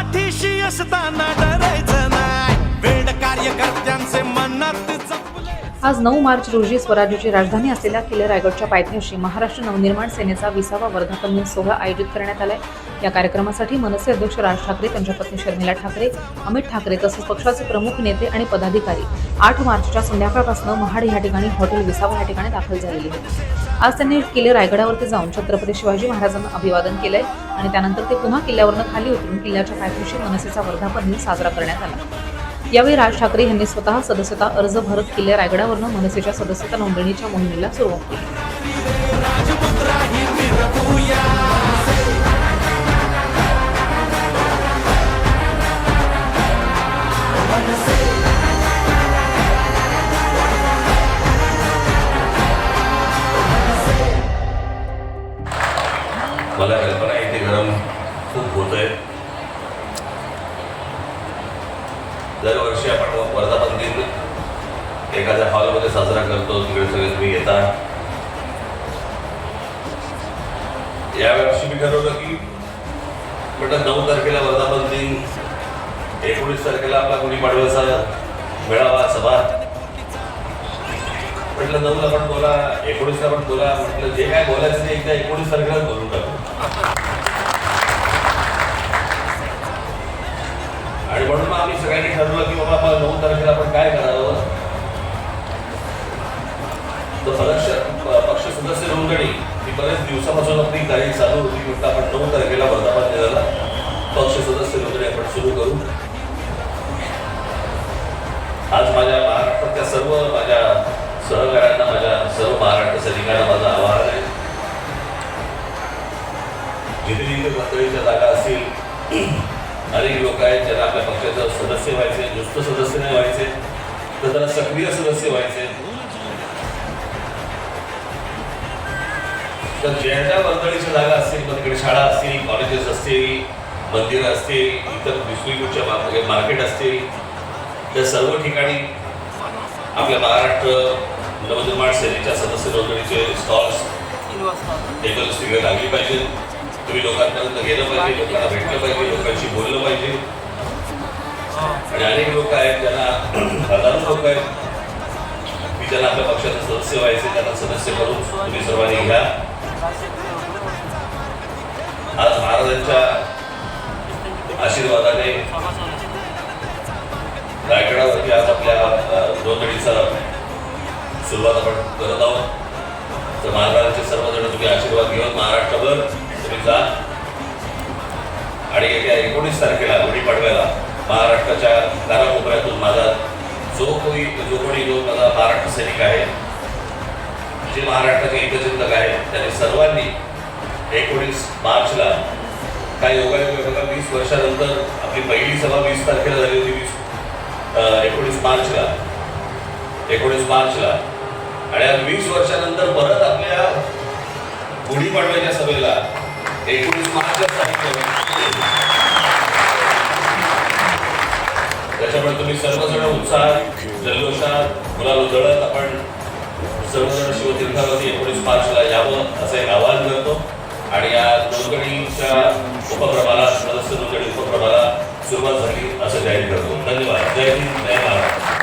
पाठीशी असताना डरायचं नाही, वेड कार्यकर्त्यांचे मनात जपले। आज 9 मार्च रोजी स्वराज्याची राजधानी असलेल्या किल्ले रायगडच्या पायथ्याशी महाराष्ट्र नवनिर्माण सेनेचा 20वा वर्धापन दिन सोहळा आयोजित करण्यात आलाय। या कार्यक्रमासाठी मनसे अध्यक्ष राज ठाकरे, त्यांच्या पत्नी शर्मिला ठाकरे, अमित ठाकरे तसेच पक्षाचे प्रमुख नेते आणि पदाधिकारी 8 मार्चच्या संध्याकाळपासून महाड या ठिकाणी हॉटेल विसावा या ठिकाणी दाखल झालेले होते। आज त्यांनी किल्ले रायगडावरती जाऊन छत्रपती शिवाजी महाराजांना अभिवादन केलंय आणि त्यानंतर ते पुन्हा किल्ल्यावरून खाली उतरून किल्ल्याच्या पायथ्याशी मनसेचा वर्धापन दिन साजरा करण्यात आला। यावेळी राज ठाकरे यांनी स्वतः सदस्यता अर्ज भरत किल्ले रायगडावरून मनसेच्या सदस्यता नोंदणीच्या मोहिमेला सुरुवात केली। मला कल्पना आहे की गरम खूप होतंय। दरवर्षी आपण वर्धापन दिन एखाद्या हॉलमध्ये साजरा करतो, तिकडे सगळे तुम्ही येता। यावर्षी मी ठरवलं की म्हटलं 9 तारखेला वर्धापन दिन, 19 तारखेला आपला गुढीपाडव्याचा मेळावा सभा, म्हटलं 9ला पण बोला, 19ला पण बोला, म्हटलं जे काय बोलायचं ते एकदा 19 तारखेला बोलून टाकू। आणि म्हणून आम्ही सगळ्यांनी ठरवलं की बाबा आपण 9 तारखेला आपण काय करावं, तर पक्ष सदस्य नोंदणी ही बरेच दिवसापासून आपली काही चालू होती। म्हटलं आपण 9 तारखेला वर्धापन दिनाला पक्ष सदस्य नोंदणी आपण सुरू करू। आज माझ्या महाराष्ट्रातल्या सर्व माझ्या सहकाऱ्यांना, माझ्या सर्व महाराष्ट्र सैनिकांना माझं आवाहन आहे, जिथे जिथे पातळीच्या जागा असतील, अनेक लोक आहेत ज्यांना आपल्या पक्षाचं सदस्य व्हायचे, नुसतं सदस्य नाही व्हायचे तर त्याला सक्रिय सदस्य व्हायचे, तर ज्यांच्या वर्दळीच्या जागा असतील, मग तिकडे शाळा असतील, कॉलेजेस असतील, मंदिरं असतील, इतर डिस्ट्रिब्यूटच्या मार्केट असतील, त्या सर्व ठिकाणी आपल्या महाराष्ट्र नवनिर्माण सेनेच्या सदस्य नोंदणीचे स्टॉल्स टेबल्स तिकडे लागली पाहिजे। तुम्ही लोकांपर्यंत गेलं पाहिजे, लोकांना भेटलं पाहिजे, लोकांशी बोललं पाहिजे। आणि अनेक लोक आहेत ज्यांना, हजारो लोक आहेत की ज्यांना आपल्या पक्षाचे सदस्य व्हायचे, त्यांना सदस्य करून तुम्ही सर्वांनी घ्या। आज महाराजांच्या आशीर्वादाने रायगडावरती आज आपल्या नोंदणीचा सुरुवात आपण करत आहोत। तर महाराजांचे सर्वजण तुम्ही आशीर्वाद घेऊन महाराष्ट्रभर तुम्ही जा आणि येत्या 19 तारखेला गुढीपाडव्याला महाराष्ट्राच्या कानाकोपऱ्यातून माझा जो कोणी माझा महाराष्ट्र सैनिक आहे, जे महाराष्ट्राचे हितचिंतक आहेत, त्यांनी सर्वांनी 19 मार्चला काय योगायोग बघा, 20 वर्षानंतर आपली पहिली सभा 20 तारखेला झाली होती, 19 मार्चला आणि आज 20 वर्षानंतर परत आपल्या गुढीपाडव्याच्या सभेला 19 मार्चला सांगितलं। त्याच्यामुळे तुम्ही सर्वजण उत्साहात, जल्लोषात, मुलाला उधळत आपण सर्वजण शिवतीर्थावरती 19 मार्चला यावं असं एक आवाहन करतो। आणि या नोंदणीच्या उपक्रमाला, सदस्य नोंदणी उपक्रमाला सुरुवात झाली असं जाहीर करतो। धन्यवाद। जय हिंद, जय महाराष्ट्र।